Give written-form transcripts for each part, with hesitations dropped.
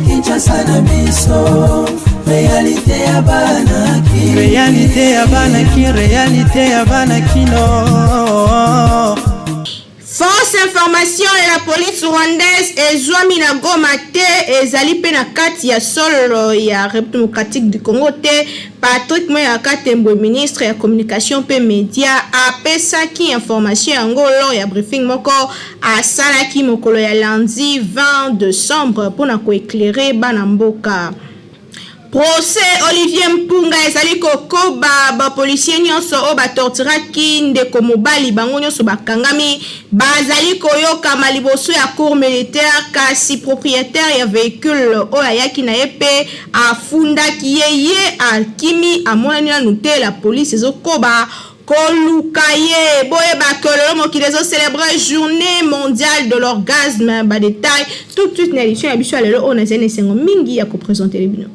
Kinshasa na biso, réalité ya banaki, réalité ya banaki, réalité ya banakino. Fausse information et la police rwandaise ezwami na Goma te ezali pe na kati ya solo ya République démocratique du Congo te. Patrick Muyaya Tembwe, ministre ya communication pe média, apesaki information yango lors ya briefing moko asalaki mokolo ya lundi 20 décembre pona ko éclairer bana mboka. Procès Olivier Mpunga ezali kokoba ba policier nyonso o ba torturaki ndeko mobali bango nyonso bakangami bazali koyoka maliboso ya cour militaire kasi propriétaire ya véhicule o ayaki na yepe afundaki ye akimi amonani na nute la police ezokoba Kolukaye boye bakolo mokile zo célébrer journée mondiale de l'orgasme ba détail tout de suite na édition ya biso lelo on a zene sengo mingi ya ko présenter les bino.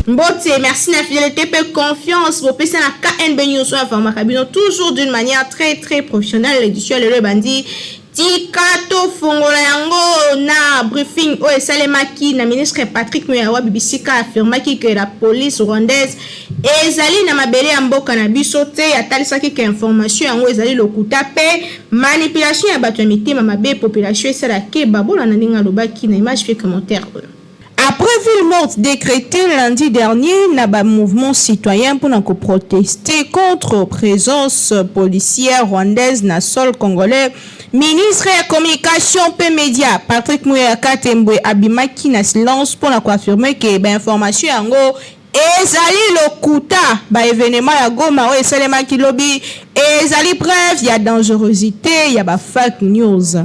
Mbote, merci na fidélité et confiance. Vous pouvez na KNB News sur Information toujours d'une manière très professionnelle. L'édition le bandi Tikato fongola yango na briefing o esalemaki na ministre Patrick Muyaya Bibisika affirmaki que la police rwandaise ezali na mabele ya mboka na biso te atalisaki que information yango ezali lokuta pe manipulation ya bato ya mitema mabe population esalaki babola na ndinga lobaki na image fait commentaire. Après ville morte décrétée lundi dernier, un mouvement citoyen pour protester contre la présence policière rwandaise dans le sol congolais. Ministre de la communication et médias Patrick Muyaya Tembwe abimaki na silence pour affirmer que l'information yango ezali lokuta ba événement ya Goma o esalemaki lobi ezali preuve ya dangerosité ya ba fake news.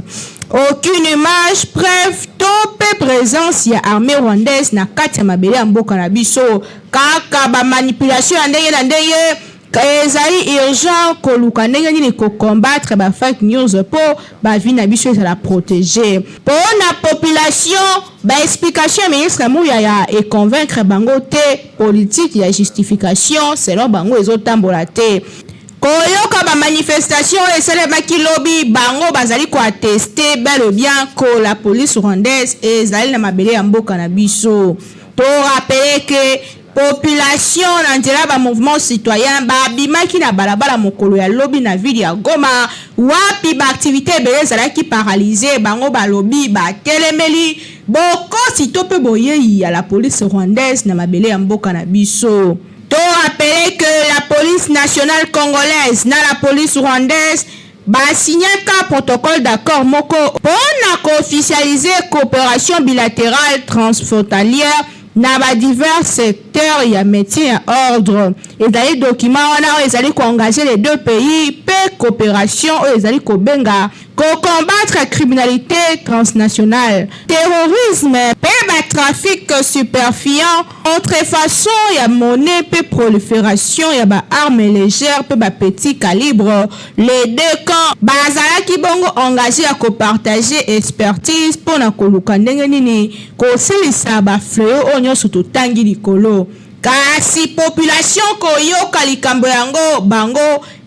Aucune image, preuve, top présence ya armée rwandaise na kati ya mabele ya mboka na biso kaka ba manipulation ya ndenge na ndenge ezali urgent koluka ndenge nini ko combattre ba fake news po ba vie na biso ezala protéger pour na population ba explication ministre Muyaya et convaincre bango te politique ya justification selon bango ezotambola te. Koyoka ba manifestation esalemaki lobi bango bazali ko attester bel et bien que la police rwandaise ezali na mabele ya mboka na biso. Pour rappeler que population na nzela ba mouvement citoyen ba bimaki na balabala mokolo ya lobi na ville ya Goma wapi ba activité ebele ezalaki paralysée bango ba lobi ba telemeli boko sitope boyei ya la police rwandaise na mabele ya mboka na biso. To rappeler que la police nationale congolaise na la police rwandaise ba signé un protocole d'accord moko pour officialiser coopération bilatérale transfrontalière na ba divers secteurs ya métier à ordre et d'ailleurs document on a ezali ko engager les deux pays pe coopération ezali ko benga ko combattre la criminalité transnationale terrorisme pe ba trafic stupéfiant contrefaçon ya monnaie pe prolifération ya ba armes légères pe ba petit calibre les deux camps bazalaki bongo engagé à ko partager expertise pour na koluka ndenge nini ko silisa ba fléau nyonso totangi likolo kasi population koyoka likambo yango bango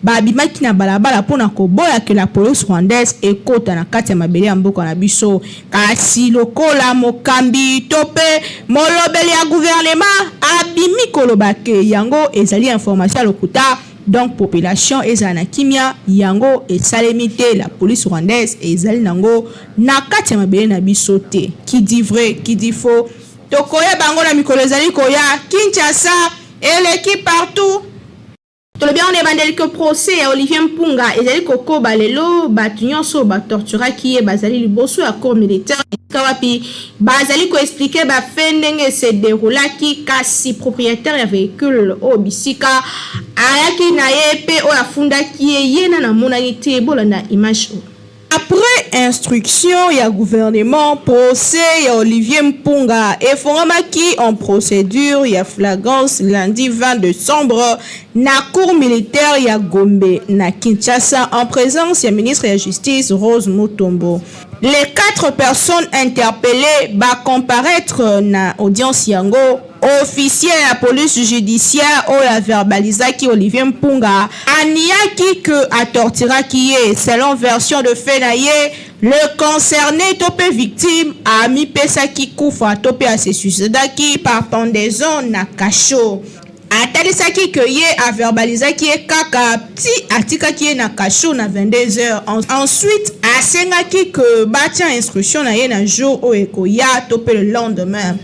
babimaki na balabala pona koboya ke la police rwandaise ekota na kati ya mabele ya mboka na biso kasi lokola mokambi tope molobeli ya gouvernement abimi koloba ke yango ezali information lokuta donc population ezala na kimia yango esalemi te la police rwandaise ezali nango na kati ya mabele na biso te qui dit vrai qui dit faux. Tokoye bango na mikolo ezali koya Kinshasa et l'équipe partout. Tolo bien on est bandeli que procès à Olivier Mpunga ezali kokoba lelo batu nyonso ba torturaki ye bazali liboso ya cour militaire kawapi bazali ko expliquer ba fendenge se déroulaki kasi propriétaire ya véhicule o bisika ayaki na ye pe o afundaki ye na monani te bolanda image. Après instruction, il y a gouvernement, procès, il y a Olivier Mpunga et Fongamaki en procédure, il y a flagrance lundi 20 décembre, na cour militaire, il y a Gombe, na Kinshasa, en présence, il y a ministre de la Justice, Rose Mutombo. Les 4 personnes interpellées va comparaître na audience yango. Officier à la police judiciaire ou la verbalisaki Olivier Mpunga aniaki que a tortura qui est selon version de fait naie le concerné topé victime a mis pesaki kufa topé à se suicidaki par pendaison na cachot. Atalisaki que ye a verbalisaki ye kaka petit atikaki ye na cachot na 22h. Ensuite asengaki que batia instruction na ye na jour o ekoya topé le lendemain.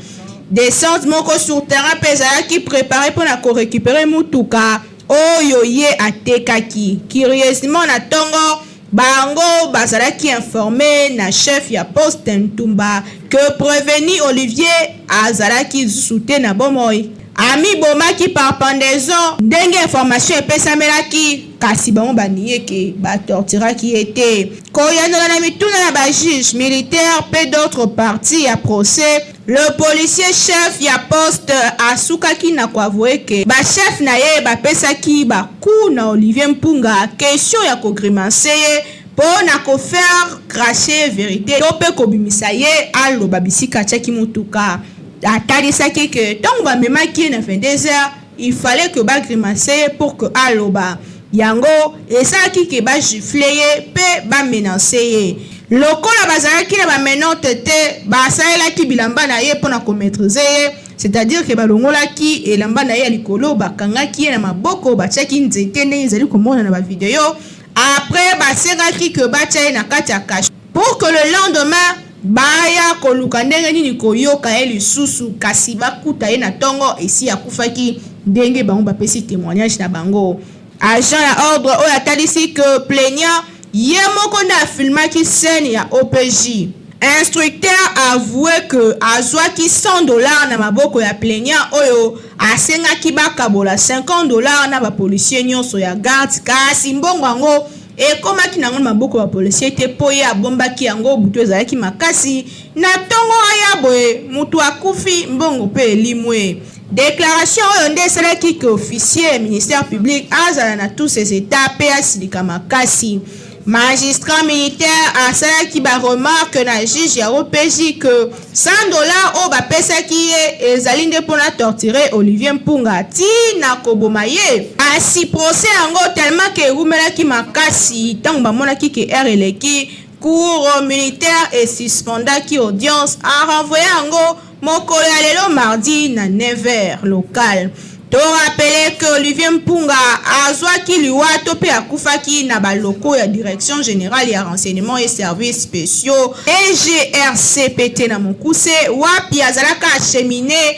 Descente moko sur terrain pesaki préparé pour na ko récupérer mutuka oyo ye atekaki. Curieusement na tongo bango bazalaki informé na chef ya poste Ntumba que prévenu Olivier azalaki soute na bomoi. Ami bomaki par pendaison ndenge information epesamelaki kasi bango baniye ke batorturaki ete koyanola na mituna na ba juge militaire pe d'autres parties à procès. Le policier chef ya poste asukaki na kwavoué ke ba chef na ye bapesaki ba coup na Olivier Mpunga question ya kogrimanse ye pour na ko faire cracher vérité to pe kobimisa ye aloba bisika tchaki mutuka. Atalisaki que tant ba memaki na 22h il fallait que ba grimacer pour que aloba yango esaki ke ba gifler pe ba menacer lokola bazalaki na ba menote te ba saelaki bilamba na ye pona ko maîtriser c'est-à-dire que ba longolaki elamba na ye likolo bakangaki na maboko batiaki nzete ndenge ezali komona na ba vidéo après ba sengaki que ba tia na kati ya cache pour que le lendemain baya koluka ndenge nini koyoka ye lisusu kasi bakuta ye na tongo esi akufaki ndenge bango bapesi témoignage na bango. Agent ya ordre oyo atalisi que plaignant ye moko nde afilmaki scène ya OPJ. Instructeur avoué que azwaki $100 na maboko ya plaignant oyo asengaki bakabola $50 na bapolisier nyonso ya garde kasi mbongo yango ekomaki nango na maboko ya policier te po ye abombaki yango butu ezalaki makasi na tongo aya boye mutu akufi mbongo pe elimwe. Déclaration oyo nde esalaki ke officier ministère public azala na tous ces états pe asilika makasi. Magistrat militaire asalaki ba remarque na juge ya OPJ que $100 o bapesaki ye ezali nde mpona torturer Olivier Mpunga ti na koboma ye. Asi procès yango tellement ke eumelaki makasi ntango bamonaki ke air eleki cour militaire et suspendaki audience a renvoyé yango mokolo ya lelo mardi na 9h local. To rappelé que Olivier Mpunga azwaki liwa to pe akufaki na baloko ya direction générale ya renseignement et services spéciaux DGRCPT na Mokuse wapi azalaka acheminer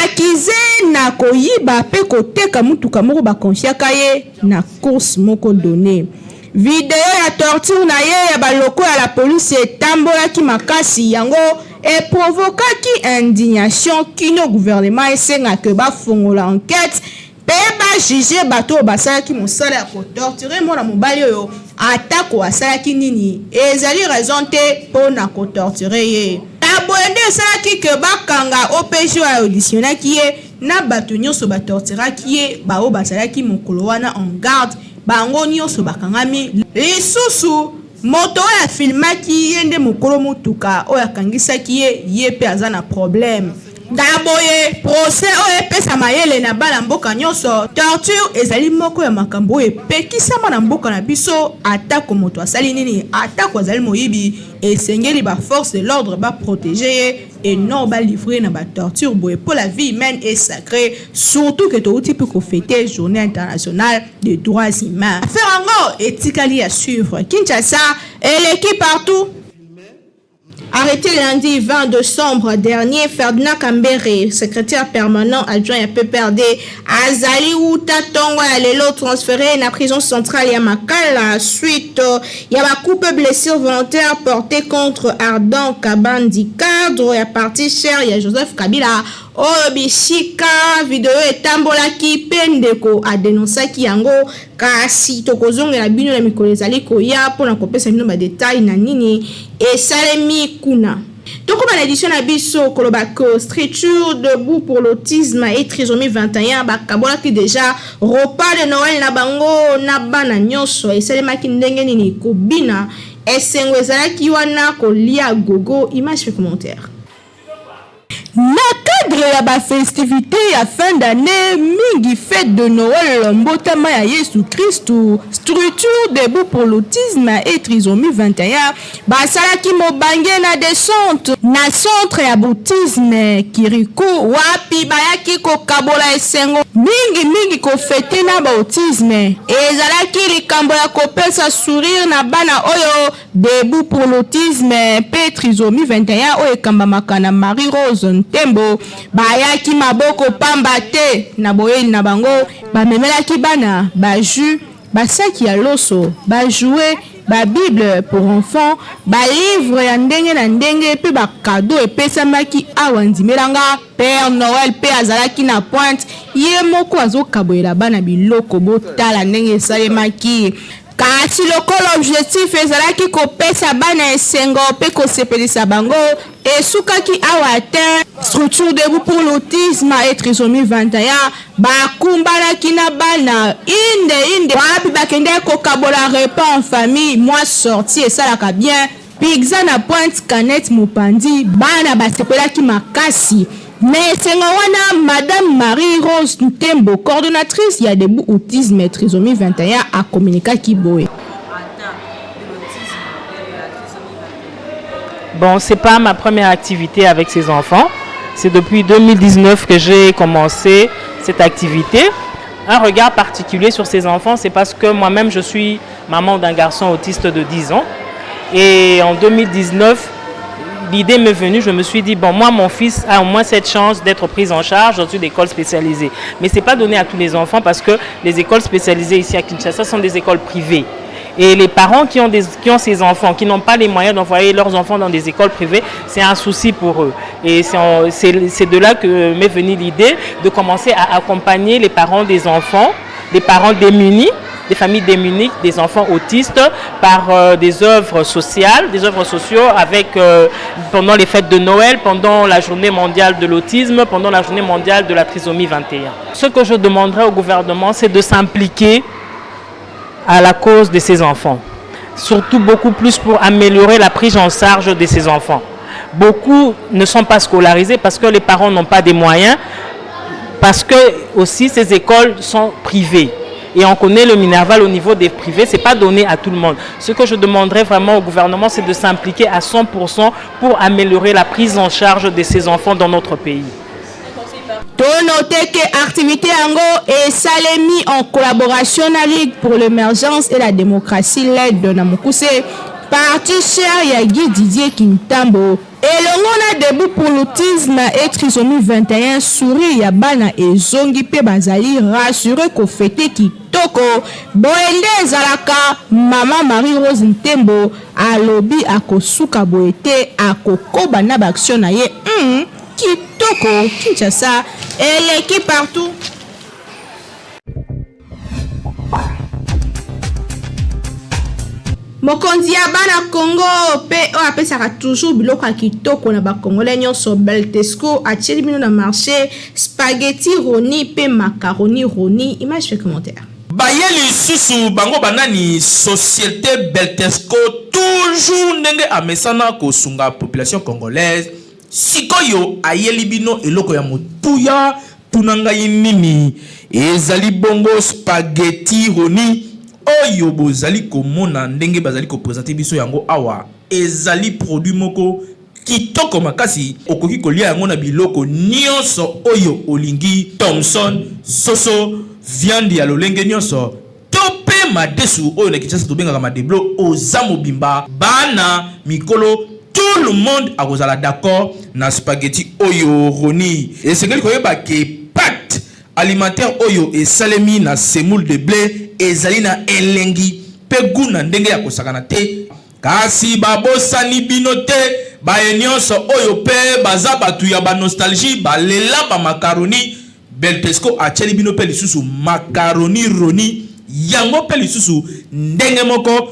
akize na koyiba pe koteka mutuka moko bakonfiaka ye na course moko donné. Video ya torture na ye ya baloko ya la police etambolaki makasi yango et provoquaki indignation kino gouvernement esenga ke bafongola enquête pe ba juger bato basalaki mosala ya kotorture mona mobali oyo atako asalaki nini ezali raison te pona kotorture ye. Aboende esalaki ke bakanga OPJ auditionaki ye na bato nyonso batorturaki ye bao basalaki mokolo wana en garde bango nyonso bakangami lisusu moto oyo afilmaki ye nde mokolo mutuka oyo akangisaki ye pe aza na problème. Daboye procès oyo epesa mayele na bala mboka nyonso torture ezali moko ya makambo oyo epekisama na mboka na biso atako moto asali nini atako azali moyibi esengeli ba force de l'ordre ba protéger ye et non ba livrer na ba torture boye pour la vie humaine est sacrée surtout que touti peut fêter journée internationale des droits humains. Ferango etikali à suivre Kinshasa et l'équipe partout. Arrêté lundi 20 décembre dernier, Ferdinand Kambere, secrétaire permanent adjoint à PPRD, Azali Outa Tongo Alelo transféré à la prison centrale Yamakala suite à la coupe blessure volontaire portée contre Ardan Kabandi cadre et à partir cher ya Joseph Kabila. Obishika video etambolaki pendeko a dénoncé ki yango kasi tokozonga na bino na mikolo ezali koya pona kopesa bino ba détails na nini esalemi kuna. Donc comme l'édition na biso kolobako structure debout pour l'autisme et trisomie 21 bakabola ki déjà repas de Noël na bango na bana nyonso esalemaki ndenge nini kobina esengo ezalaki wana kolia gogo. Image fait commentaire. Na cadre ya ba festivité ya fin d'année mingi fête de Noël mbotama ya Yesu Christu, structure debout pour l'autisme et trisomie 21 basalaki mobange na descente na centre ya bautisme Kiriko wapi bayaki kokabola esengo mingi kofete na bautisme ezalaki likambo ya kopesa sourire na bana oyo debout pour l'autisme et trisomie 21 oyo ekambamaka na Marie-Rose Ntembo bayaki maboko pamba te na boyeli na bango bamemelaki bana baju basaki ya loso bajouer Bible pour enfants livre ya ndenge na ndenge pe cadeau epesamaki awa ndimelanga Père Noël pe azalaki na pointe ye moko azokaboyela bana biloko botala ndenge esalemaki. Kasi lokolo objectif ezalaki kopesa bana esengo pe kosepelisa bango esukaki awa te structure debout pour l'autisme et trisomie 21 bakumbanaki na bana inde wapi bakende kokabola repas en famille moi sorti esalaka bien pizza na pointe canette mopandi bana basepelaki makasi. Mais c'est Madame Marie-Rose Ntembo, coordonnatrice, il y a debout autisme et trisomie 21 à communiquer Kiboé. Bon, c'est pas ma première activité avec ces enfants. C'est depuis 2019 que j'ai commencé cette activité. Un regard particulier sur ces enfants, c'est parce que moi-même, je suis maman d'un garçon autiste de 10 ans. Et en 2019, l'idée m'est venue, je me suis dit, bon, moi, mon fils a au moins cette chance d'être pris en charge dans une école spécialisée. Mais ce n'est pas donné à tous les enfants parce que les écoles spécialisées ici à Kinshasa sont des écoles privées. Et les parents qui ont ces enfants, qui n'ont pas les moyens d'envoyer leurs enfants dans des écoles privées, c'est un souci pour eux. Et c'est de là que m'est venue l'idée de commencer à accompagner les parents des enfants, les parents démunis, des familles démunies, des enfants autistes par des œuvres sociales, des œuvres sociaux avec pendant les fêtes de Noël, pendant la journée mondiale de l'autisme, pendant la journée mondiale de la trisomie 21. Ce que je demanderais au gouvernement, c'est de s'impliquer à la cause de ces enfants. Surtout beaucoup plus pour améliorer la prise en charge de ces enfants. Beaucoup ne sont pas scolarisés parce que les parents n'ont pas des moyens, parce que aussi ces écoles sont privées. Et on connaît le Minerval au niveau des privés, ce n'est pas donné à tout le monde. Ce que je demanderais vraiment au gouvernement, c'est de s'impliquer à 100% pour améliorer la prise en charge de ces enfants dans notre pays. Noter que l'activité est salémie en collaboration avec la Ligue pour l'émergence et la démocratie, l'aide de Namukuse, parti cher Yagi Didier Kintambo. Et le monde debout pour l'autisme et trisomie 21 sourit Yabana et Zongi Pe Bazali rassuré qu'au fêté Kitoko Boende Zalaka Maman Marie-Rose Ntembo a lobby à Kosuka Boete à Koko Banab Action Aye Kitoko Kinshasa et l'équipe partout. Mokonzi ya bana Congo pe o apesaka toujours biloko ya kitoko na bakongolais nyonso Beltesco atieli bino na marché spaghetti roni pe macaroni roni. Image fait commentaire. Bayeli susu bango banani société Beltesco toujours ndenge amesana kosunga population congolaise sikoyo ayeli bino eloko ya motuya tunanga nini ezali bongo spaghetti roni oyo bozali komona ndenge bazali ko présenter biso yango awa ezali produit moko kitoko makasi okoki kolia yango na biloko nyonso oyo olingi Thomson soso viande ya lolenge nyonso tope madesu oyo na Kinshasa tobengaka madeblo oza mobimba bana mikolo tout le monde akozala d'accord na spaghetti oyo roni esengeli koyeba ke pâte alimentaire oyo esalemi na semoule de blé ezali na elengi pe guna ndenge ya kosakana te kasi babosani bino te baye nyonso oyo pe baza batu ya ba nostalgie balela ba macaroni Beltesco atieli bino pe lisusu macaroni roni yango pe lisusu ndenge moko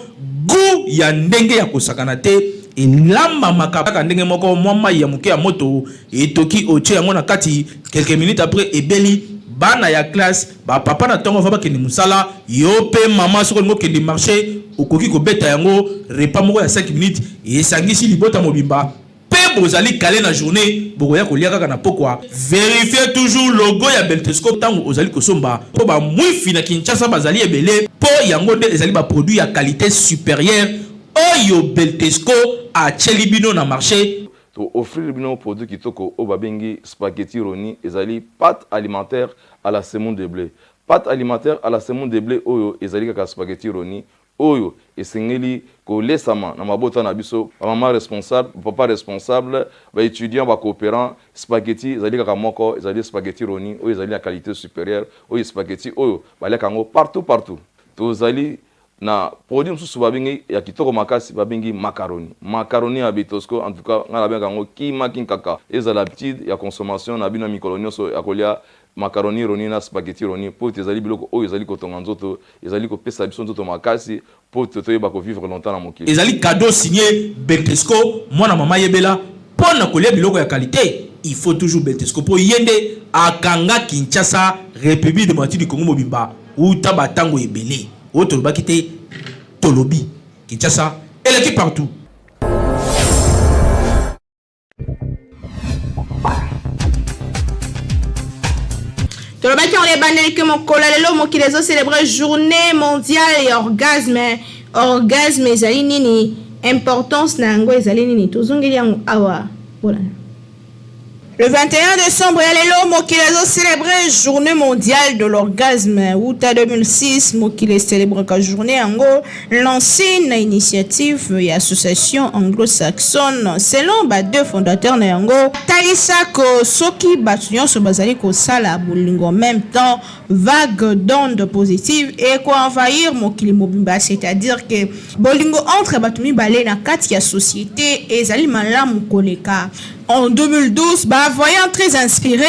gu ya ndenge ya kosakana te elamba makabaka ndenge moko mwa mai ya moke ya moto etoki otie yango na kati quelques minutes après ebeli bana ya classe ba papa na tongo va ba kende musala yo pe mama soko ngo kende marché okoki ko beta yango repas moko ya 5 minutes et sangisi libota mobimba pe bozali calé na journée bokoya ko lia kaka na pokwa. Vérifiez toujours logo ya Beltesco tango ozali ko somba po ba mwifi na Kinshasa bazali ebele po yango de ezali ba produit ya qualité supérieure oyo Beltesco a chelibino na marché. To offrir bino produit kitoko o babengi spaghetti roni ezali pâte alimentaire à la semoule de blé. Pâte alimentaire à la semoule de blé oyo ezali kaka spaghetti roni oyo esengeli ko lesama na mabota na biso maman responsable papa responsable ba étudiant ba coopérant spaghetti ezali kaka moko ezali spaghetti roni oyo ezali la qualité supérieure oyo spaghetti oyo bale kango partout to zali na produit mususu babengi ya kitoko makasi babengi macaroni ya Beltesco en tout cas ngala benga ngo kima kinkaka ezala l'habitude ya consommation na bino mikolonio so akolia macaroni roni na spaghetti roni po ezali biloko oyo ezali kotonga nzoto ezali ko pesa biso nzoto makasi po toyeba ko vivre longtemps na mokili. Ezali cadeau signé Beltesco mwana mama yebela pona kolia biloko ya qualité. Il faut toujours Beltesco po yende akanga Kinshasa République démocratique du Congo mobimba uta batango ebele autre bakite Tolobi Kinshasa et l'équipe partout. Tolobaki on est bandé que mon kolalelo mo qui les a célébré journée mondiale et orgasme ezali nini importance na ngo ezali nini tozongeli yango awa voilà. Le 21 décembre, Yalelo Mokile a célébré Journée mondiale de l'orgasme. Août 2006, Mokile célèbre la journée en gros lancé une initiative et association anglo-saxonne selon deux fondateurs Nango. Talisa ko soki batuyon so bazali ko sala bolingo en même temps vague d'ondes positives et ko envahir Mokile mobimba, c'est-à-dire que bolingo entre batumi balé na kati ya société et zali malamu koleka. En 2012, voyant très inspiré,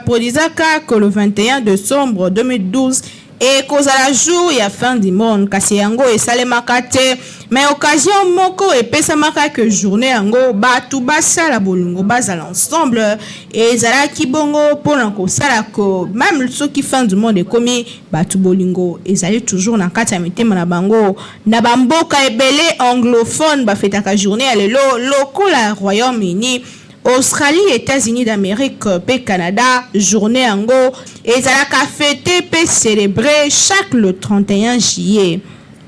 Podizaka que le 21 décembre 2012 et cause à la jour et à fin du monde, Kasiyango et Salemakate, mais occasion moko et pesamaka que journée ango, tout basa la bolungo bas à l'ensemble et zala kibongo pour l'enco salako, même ceux qui fin du monde est commis, tout bolingo et zali toujours na kata mete manabango, nabamboka et belé anglophone, fetaka journée à l'élo, loko la Royaume-Uni. Australie, États-Unis d'Amérique, P Canada, journée en go, et ça a fêté P célébré chaque le 31 juillet.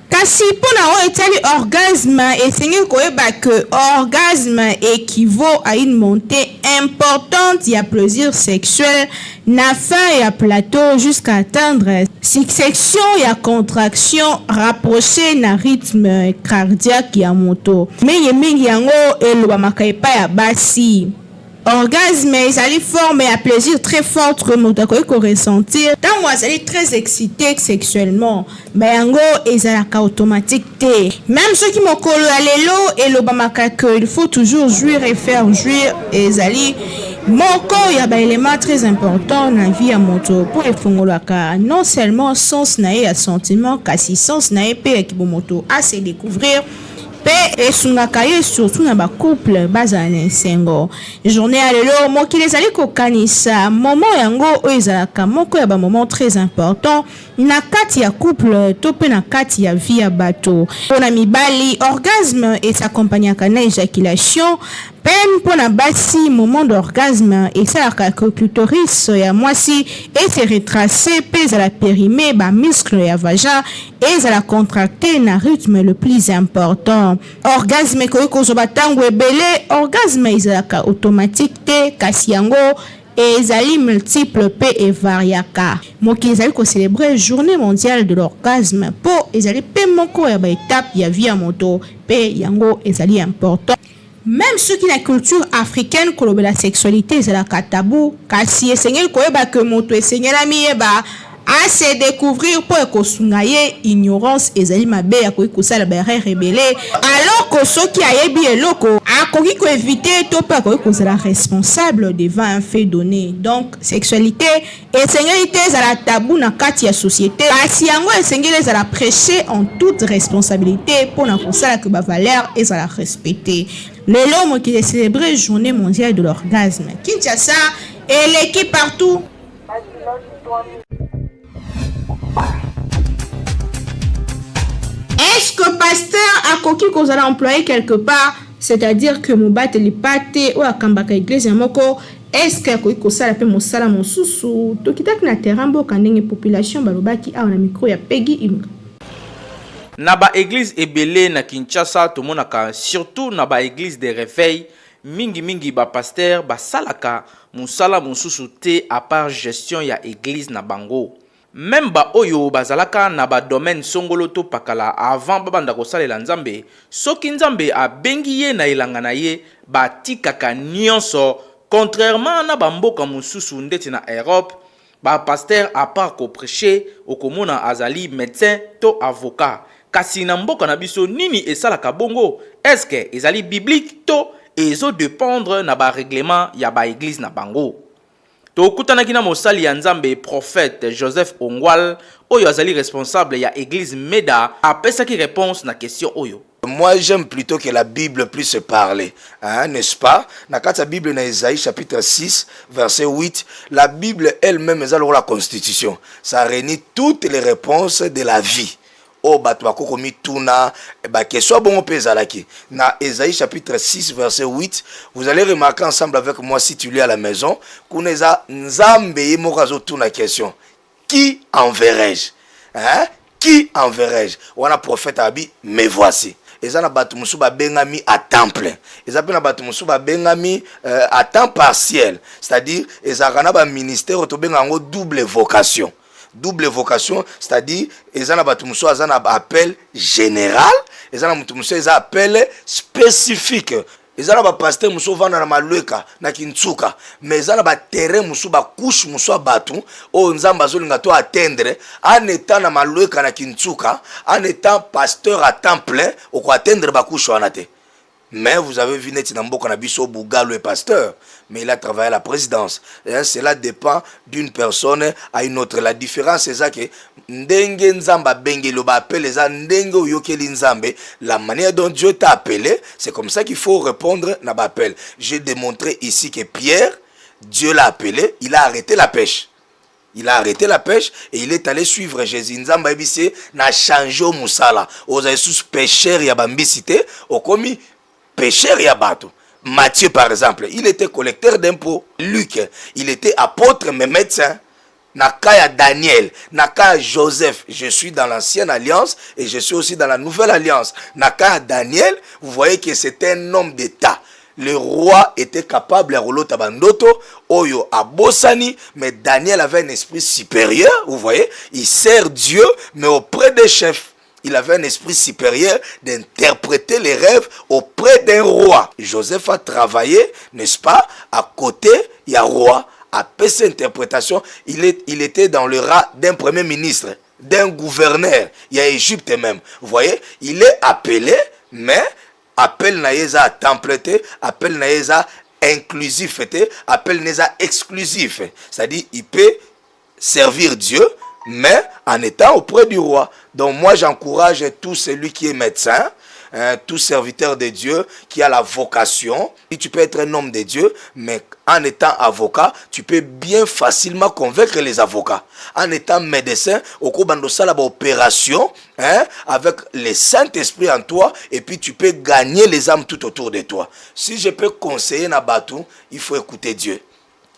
Kasi pour la Italie, orgasme et c'est que orgasme équivaut à une montée importante, il y a plaisir sexuel, na fin et à plateau jusqu'à atteindre section et à contraction rapprochée na rythme cardiaque et à moto. Mais il y a mingi yango et le bamakaipa ya basi. Orgasme, ils allaient former un plaisir très fort que nous devons ressentir. Tant moi, ils très excités sexuellement. Mais en gros, ils allaient automatique. Même ceux qui m'ont collé à l'élo et le bamaka il faut toujours jouir et faire jouir. Et ils allaient. Mon corps, il y a un élément très important dans la vie à moto. Pour les fongolaka, non seulement sens nae à sentiment, kasi sens nae pe qui moto à se découvrir. Pe et sungakaye surtout na ba couple bazane sengo journée à l'élo mo ki les ali ko kanisa moment yango o ezalaka moko ya ba moment très important na kati ya couple to pe na kati ya vie ya bato pona mibali orgasme et s'accompagnaka na éjaculation peine pour la basi moment d'orgasme et ça la clitoris ya mwasi et se retracer pèse à la périmée ba muscle ya vagin et à la contracter na rythme le plus important orgasme ko ko batango ebele orgasme izalaka automatique te kasi yango ezali multiple pe et variaka moki ezali ko célébrer journée mondiale de l'orgasme po ezali pe moko ya ba étape ya vie ya moto pe yango ezali important. Même ceux qui la culture africaine que la sexualité c'est la tabou kasi esengeli koyeba que moto esengela miyeba à se découvrir pour ekosungaye ignorance ezali mabe ya koikosala ba rebelle alors que ceux qui ayebi eloko akoki ko éviter to pa koikozala responsable devant un fait donné. Donc sexualité esengeli te ezala tabou na kati ya société kasi yango esengeli ezala prêcher en toute responsabilité pour na kosala que ba valeur ezala respecter. L'homme qui est célébré journée mondiale de l'orgasme. Kinshasa et l'équipe partout. Est-ce que pasteur a coquille qu'on allait employer quelque part, c'est-à-dire que mon bat les pâtés ou à kambaka église moko, est-ce que coquille qu'on s'allait appeler mon sala mon sousou, to kita na terrain bo kanenge population balobaki a na micro ya Peggy Imra. Na ba église ebele na Kinshasa tomonaka surtout na ba église de réveil mingi ba pasteur ba salaka musala mususu te à part gestion ya église na bango. Même ba oyo bazalaka na ba domaine songolo to pakala avant babanda kosalela nzambe soki nzambe abengi ye na elanga na ye batikaka nyonso contrairement na bamboka mususu ndeti na Europe ba pasteur à part ko prêcher okomona azali médecin to avocat kasi na mboka na biso nini esalaka bongo est-ce que ezali biblique to ezo dépendre na ba règlement ya ba église na bango. Tokutanaki na mosali ya nzambe prophète Joseph Ongwal oyo azali responsable ya église Meda apesaki réponse na question oyo. Moi j'aime plutôt que la Bible puisse parler, hein, n'est-ce pas? Dans la Bible dans Isaïe chapitre 6 verset 8, la Bible elle-même est la constitution. Ça réunit toutes les réponses de la vie. Oh batwa kokomi tuna ba que soit bon pezalaki. Na Isaïe chapitre 6 verset 8, vous allez remarquer ensemble avec moi si tu lis à la maison, kuneza nzambe mokazo tuna question. Qui enverrai-je? Hein? Qui enverrai-je? Wana prophète abi me voici. Eza na batu musu ba bengami à temps plein. Eza pe na batu musu ba bengami à temps partiel. C'est-à-dire eza kana ba ministère to bengango double vocation. Double vocation, c'est-à-dire ezana batumuso azana appel général, ezana mutumuso eza appel spécifique. Ezana ba pasteur muso vanda na malweka na kintsuka, mais ezana ba terrain muso ba couche muso batu o nzamba zolinga to atteindre en étant na malweka na kintsuka, en étant pasteur à temps plein au ko atteindre ba couche wana te. Mais vous avez vu Neti Namboka Nabiso Bougalo est pasteur, mais il a travaillé à la présidence. Et cela dépend d'une personne à une autre. La différence c'est ça que Ndenge Nzamba Bengue Loba appelle les Ndenge Uyokeli Nzambe. La manière dont Dieu t'a appelé, c'est comme ça qu'il faut répondre à l'appel. J'ai démontré ici que Pierre, Dieu l'a appelé, il a arrêté la pêche. Il a arrêté la pêche et il est allé suivre Jésus. Nzamba Ebise n'a changé au Moussala. Aux Aïsous pêcheurs Yabambisité, au commis pécheur Yabato. Matthieu par exemple, il était collecteur d'impôts. Luc, il était apôtre mais médecin. Nakaya Daniel, Nakaya Joseph, je suis dans l'ancienne alliance et je suis aussi dans la nouvelle alliance. Nakaya Daniel, vous voyez que c'était un homme d'État. Le roi était capable à Rolo Tabandoto, Oyo Abosani, mais Daniel avait un esprit supérieur, vous voyez, il sert Dieu, mais auprès des chefs. Il avait un esprit supérieur d'interpréter les rêves auprès d'un roi. Joseph a travaillé, n'est-ce pas, à côté, il y a roi. Après cette interprétation, il était dans le rang d'un premier ministre, d'un gouverneur. Il y a Égypte même. Vous voyez, il est appelé, mais appel naïza à templété, appel naïza inclusif, appel naïza exclusif. C'est-à-dire, il peut servir Dieu, mais en étant auprès du roi. Donc moi j'encourage tout celui qui est médecin, tout serviteur de Dieu qui a la vocation. Et tu peux être un homme de Dieu, mais en étant avocat, tu peux bien facilement convaincre les avocats. En étant médecin, au cours de la opération, avec le Saint-Esprit en toi, et puis tu peux gagner les âmes tout autour de toi. Si je peux conseiller Nabatou, il faut écouter Dieu.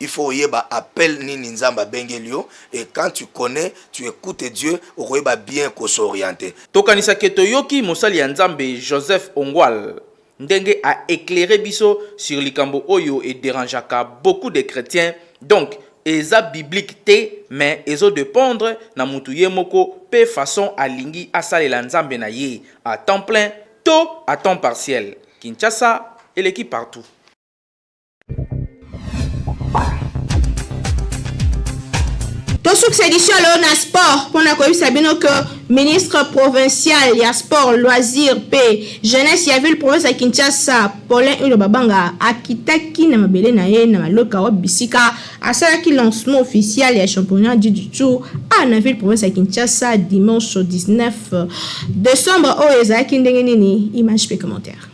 Il faut yeba appel nini nzamba bengelio et quand tu connais, tu écoutes Dieu, oyeba bien qu'on s'orienter. Tokanisa ketoyoki mosali ya nzambe Joseph Ongwal ndenge a éclairé biso sur likambo oyo et dérangeaka beaucoup de chrétiens. Donc eza biblique te mais ezo dépendre na mutu ye moko pe façon alingi asalela nzambe na ye à temps plein to à temps partiel. Kinshasa et l'équipe partout. Tosuku édition Léona Sport pour na koyisa bino que ministre provincial ya sport loisir pe jeunesse ya ville province ya Kinshasa Paulin Ulo Babanga akitaki na mabele na ye na maloka wa bisika asalaki lancement officiel ya championnat du tour à na ville province ya Kinshasa dimanche 19 décembre o ezaki ndenge nini image pe commentaire.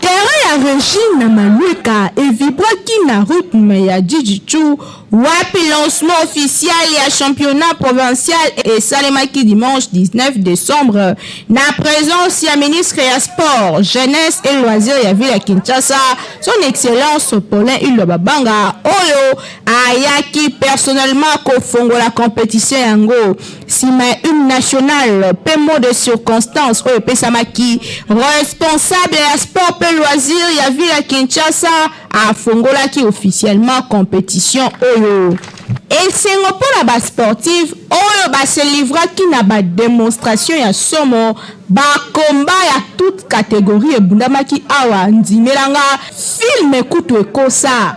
Terrain ya Regina Malueka evibraki na rythme ya Jijichu wapi lancement officiel ya championnat provincial esalemaki dimanche 19 décembre na présence ya ministre ya sport, jeunesse et loisirs ya ville ya Kinshasa, son excellence Paulin Ilobabanga oyo ayaki personnellement kofongola compétition yango sima une nationale pe mot de circonstance oyo pesamaki responsable ya sport pe loisirs ya ville ya Kinshasa afongolaki officiellement compétition oyo. Esengo mpona basportive oyo baselivraki na bademonstration ya somo bakomba ya toute catégorie ebundamaki awa ndimelanga filme kutu ekosa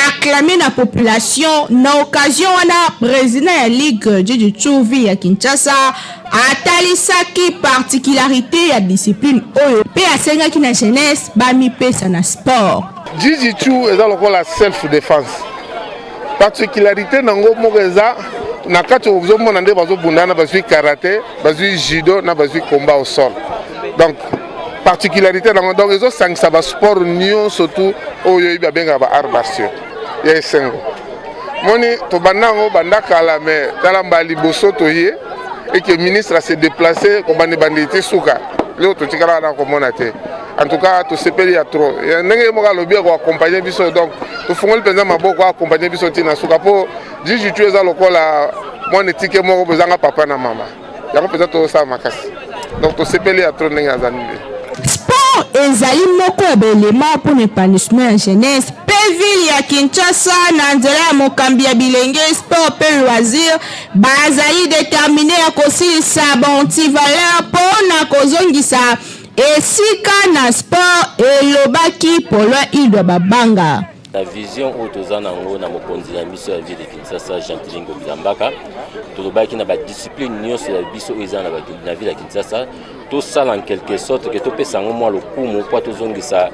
acclamé na population na occasion wana président ya ligue Jijichu vi ya Kinshasa atalisaki particularité ya discipline oyo pe asengaki na jeunesse bamipesa na sport. Jijichu eza lokola self défense. Particularité nango moko eza na kati ozomona nde bazobundana bazwi karaté, bazwi judo na bazwi combat au sol. Donc particularité nango donc ezosangisa ba sport nyonso tu oyo ibi abenga ba arts martiaux. Ya esengo. Moni to banango bandakala me tala mbali boso toye et que le ministre s'est déplacé comme bande bandité souka. Leo to tikala na komona te. En tout cas, tout ce pays a trop. Il y a un lobby qui accompagner biso donc tout fongol pendant maboko accompagner biso tina souka po Jijichu eza lokola mon éthique moko bezanga papa na mama. Yango peut être ça makasi. Donc tout ce pays a trop ndenge azali. Sport ezali moko élément pour l'épanouissement en jeunesse. Ville ya Kinshasa na nzela ya mokambi ya bilenge sport pe loisir bazali déterminé ya kosilisa bonti valeur pona kozongisa esika na sport elobaki Paulin Ilobabanga. La vision autozana ngo na mokonzi na miso ya ville de Kinshasa Jean-Tilingo Bilambaka tolobaki na ba discipline nyonso ya biso eza na ville ya Kinshasa to sala en quelque sorte que to pesa ngo mwa lokumu po tozongisa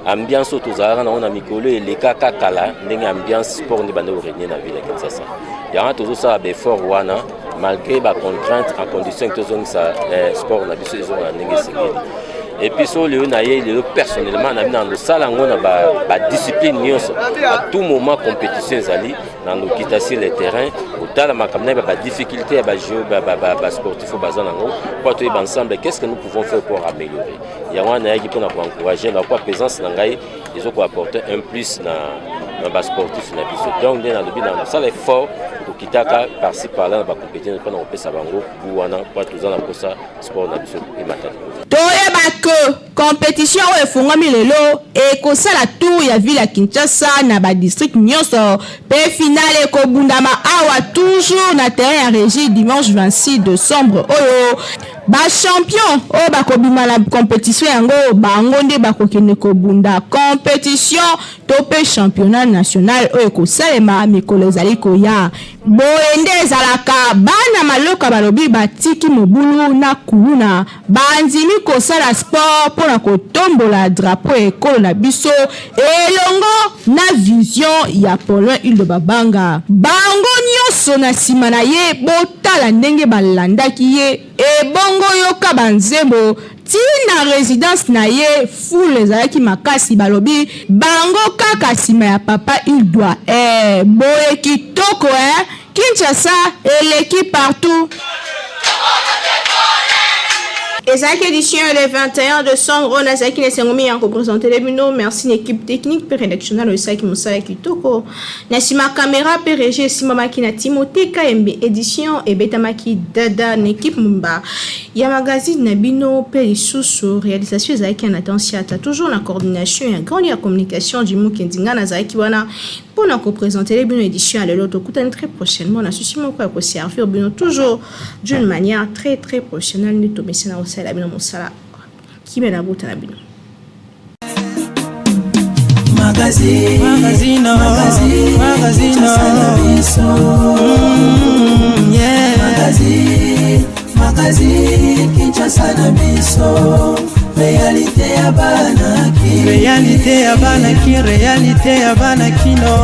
ambiance autozala na ona mikolo eleka kakala ndenge ambiance sport ndi bande origné na ville ya Kinshasa. Ya tozo sala be fort wana malgré ba contrainte en condition que tozongisa sport na biso ezona ndenge sengeli. Et puis so le na ye le personnellement na bina ndo sala ngona ba discipline nyonso à tout moment compétition zali na ndo kita sur le terrain otala makamna ba difficulté ba jeu ba sportif au bazana ngo pour tout ensemble qu'est-ce que nous pouvons faire pour améliorer ya wana yaki pour encourager la quoi présence na ngai ils ont apporter un plus na ba sportif na biso donc na lobi na ça l'effort pour kitaka par-ci par-là na ba compétition pendant on peut ça bango pour wana pour tout ça pour ça sport na biso et matali toyeba ke compétition oyo efungwami lelo ekosala tour ya ville ya Kinshasa na badistrict nyonso pe finale ekobundama awa toujours na terrain ya régie dimanche 26 décembre oyo bachampion oyo bakobima na compétition yango bango nde bakokende kobunda compétition to pe championnat national oyo ekosalema mikolo ezali koya boye nde ezalaka bana maloka balobi batiki mobulu na kuluna bandimi kosala sport mpona kotombola drapeau ekolo na biso elongo na vision ya Paulin Ilobabanga bango nyonso na nsima na ye botala ndenge balandaki ye ebongo yoka banzembo tina résidence na ye foule ezalaki makasi balobi bango kaka nsima ya papa il doit boye kitoko Kinshasa eleki partout. Et ça édition le 21 décembre on a ça qui les sengomi en représenté les bino merci l'équipe technique per rédactionnel au ça qui mosala kitoko na sima caméra per régie sima makina Timothée KMB édition et betamaki dada l'équipe mumba ya magazine na bino per isusu réalisation za qui en attention toujours la coordination et grande la communication du mukendinga na za qui wana pour nous représenter les bino édition à l'autre côté très prochainement on a souci mon quoi pour servir bino toujours d'une manière très très professionnelle ni to mesena la bino mosala qui me la boute na bino magazine Kinshasa na biso réalité ya bana ki réalité ya bana kino